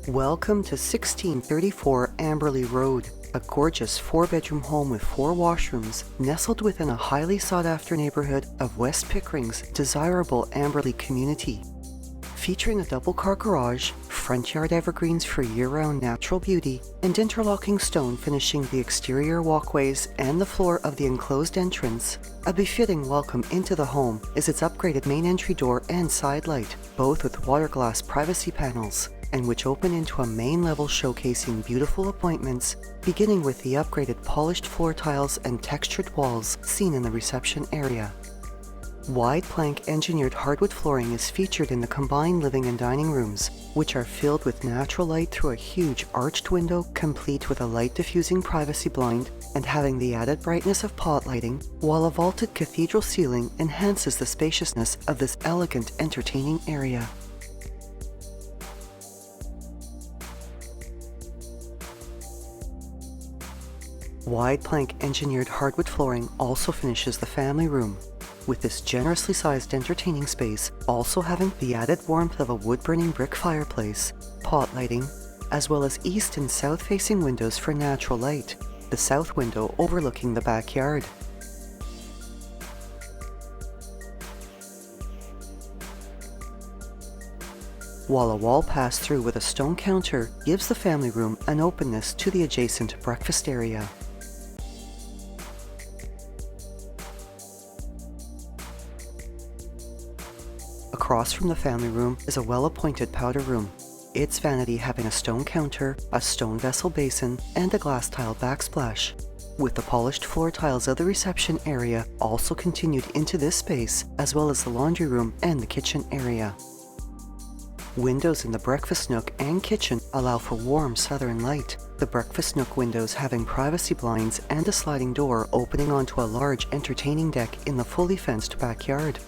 Welcome to 1634 Amberlea Road, a gorgeous 4-bedroom home with 4 washrooms, nestled within a highly sought-after neighbourhood of West Pickering's desirable Amberlea community. Featuring a double-car garage, front yard evergreens for year-round natural beauty, and interlocking stone finishing the exterior walkways and the floor of the enclosed entrance, a befitting welcome into the home is its upgraded main entry door and sidelight, both with water glass privacy panels, and which open into a main level showcasing beautiful appointments, beginning with the upgraded polished floor tiles and textured walls seen in the reception area. Wide plank engineered hardwood flooring is featured in the combined living and dining rooms, which are filled with natural light through a huge arched window complete with a light-diffusing privacy blind and having the added brightness of pot lighting, while a vaulted cathedral ceiling enhances the spaciousness of this elegant entertaining area. Wide plank engineered hardwood flooring also finishes the family room, with this generously sized entertaining space also having the added warmth of a wood-burning brick fireplace, pot lighting, as well as east and south-facing windows for natural light, the south window overlooking the backyard. While a wall pass-through with a stone counter gives the family room an openness to the adjacent breakfast area. Across from the family room is a well-appointed powder room, its vanity having a stone counter, a stone vessel basin, and a glass tile backsplash, with the polished floor tiles of the reception area also continued into this space, as well as the laundry room and the kitchen area. Windows in the breakfast nook and kitchen allow for warm southern light, the breakfast nook windows having privacy blinds and a sliding door opening onto a large entertaining deck in the fully fenced backyard.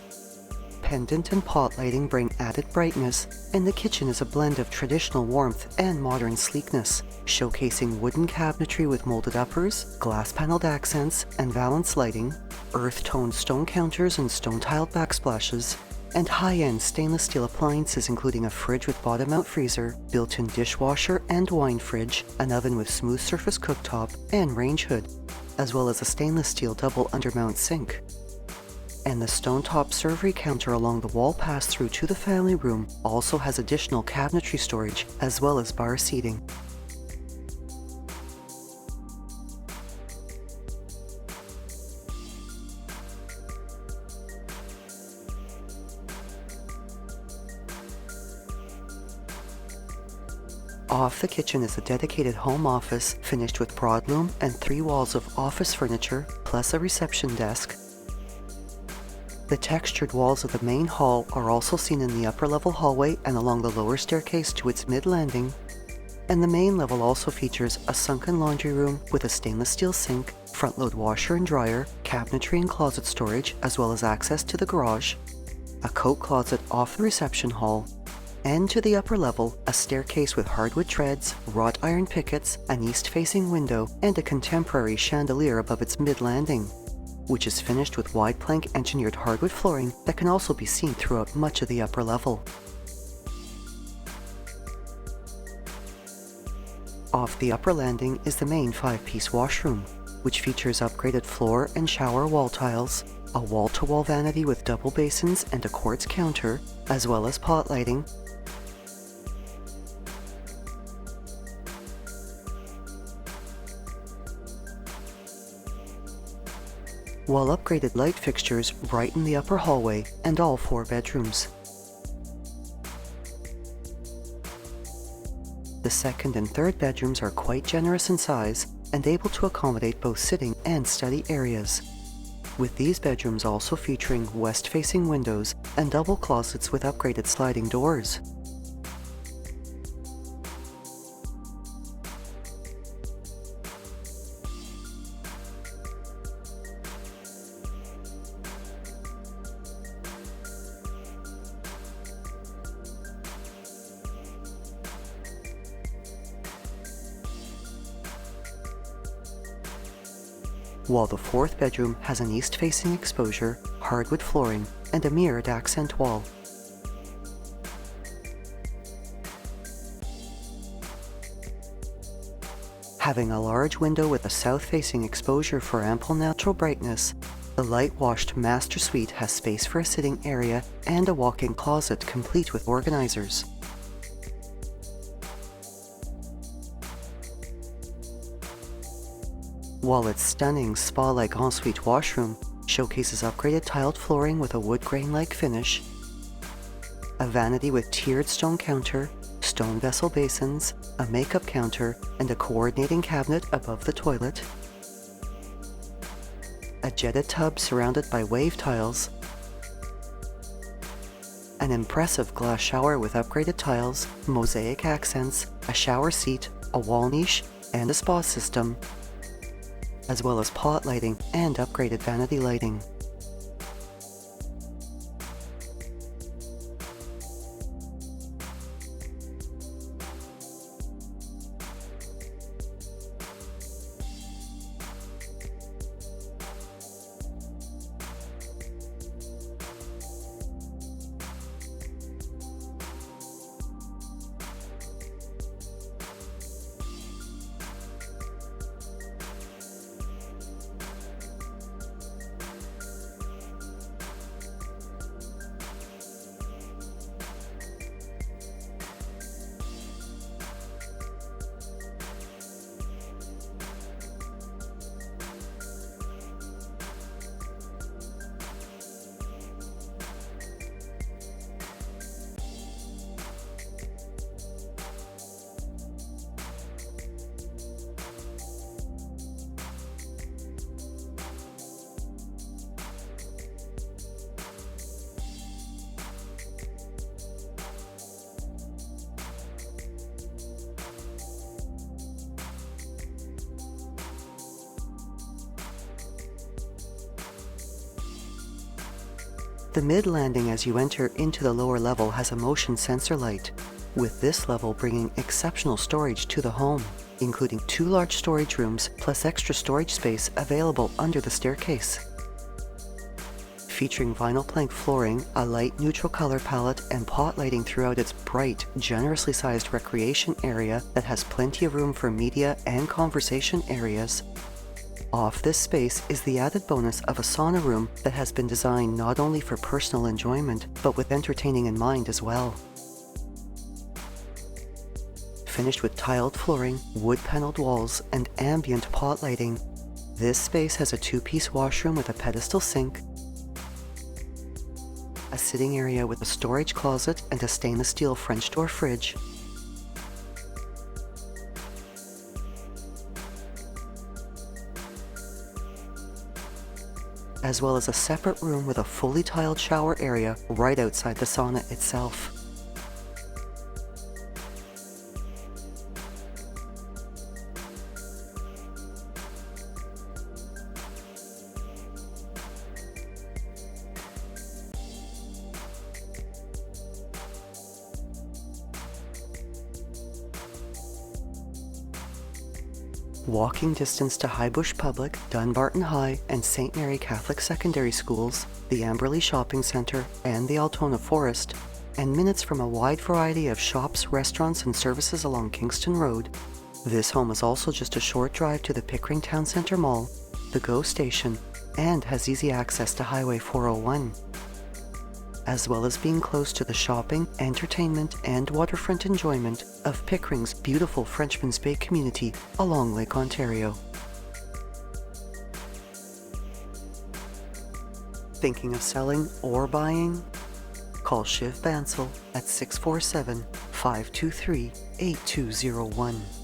Pendant and pot lighting bring added brightness, and the kitchen is a blend of traditional warmth and modern sleekness, showcasing wooden cabinetry with molded uppers, glass-paneled accents and valance lighting, earth-toned stone counters and stone-tiled backsplashes, and high-end stainless steel appliances including a fridge with bottom-mount freezer, built-in dishwasher and wine fridge, an oven with smooth surface cooktop and range hood, as well as a stainless steel double undermount sink. And the stone-top servery counter along the wall pass-through to the family room also has additional cabinetry storage as well as bar seating. Off the kitchen is a dedicated home office finished with broadloom and 3 walls of office furniture plus a reception desk. The textured walls of the main hall are also seen in the upper level hallway and along the lower staircase to its mid-landing, and the main level also features a sunken laundry room with a stainless steel sink, front-load washer and dryer, cabinetry and closet storage, as well as access to the garage, a coat closet off the reception hall, and to the upper level, a staircase with hardwood treads, wrought iron pickets, an east-facing window, and a contemporary chandelier above its mid-landing, which is finished with wide plank engineered hardwood flooring that can also be seen throughout much of the upper level. Off the upper landing is the main 5-piece washroom, which features upgraded floor and shower wall tiles, a wall-to-wall vanity with double basins and a quartz counter, as well as pot lighting, while upgraded light fixtures brighten the upper hallway and all 4 bedrooms. The second and third bedrooms are quite generous in size and able to accommodate both sitting and study areas, with these bedrooms also featuring west-facing windows and double closets with upgraded sliding doors. While the 4th bedroom has an east-facing exposure, hardwood flooring, and a mirrored accent wall. Having a large window with a south-facing exposure for ample natural brightness, the light-washed master suite has space for a sitting area and a walk-in closet complete with organizers. While its stunning spa-like ensuite washroom showcases upgraded tiled flooring with a wood grain-like finish, a vanity with tiered stone counter, stone vessel basins, a makeup counter, and a coordinating cabinet above the toilet, a jetted tub surrounded by wave tiles, an impressive glass shower with upgraded tiles, mosaic accents, a shower seat, a wall niche, and a spa system, as well as pot lighting and upgraded vanity lighting. The mid-landing as you enter into the lower level has a motion sensor light, with this level bringing exceptional storage to the home, including 2 large storage rooms plus extra storage space available under the staircase. Featuring vinyl plank flooring, a light neutral color palette, and pot lighting throughout its bright, generously sized recreation area that has plenty of room for media and conversation areas. Off this space is the added bonus of a sauna room that has been designed not only for personal enjoyment, but with entertaining in mind as well. Finished with tiled flooring, wood-paneled walls, and ambient pot lighting, this space has a 2-piece washroom with a pedestal sink, a sitting area with a storage closet and a stainless steel French door fridge, as well as a separate room with a fully tiled shower area right outside the sauna itself. Walking distance to Highbush Public, Dunbarton High, and St. Mary Catholic Secondary Schools, the Amberlea Shopping Centre, and the Altona Forest, and minutes from a wide variety of shops, restaurants, and services along Kingston Road. This home is also just a short drive to the Pickering Town Centre Mall, the GO Station, and has easy access to Highway 401, as well as being close to the shopping, entertainment, and waterfront enjoyment of Pickering's beautiful Frenchman's Bay community along Lake Ontario. Thinking of selling or buying? Call Shiv Bansal at 647-523-8201.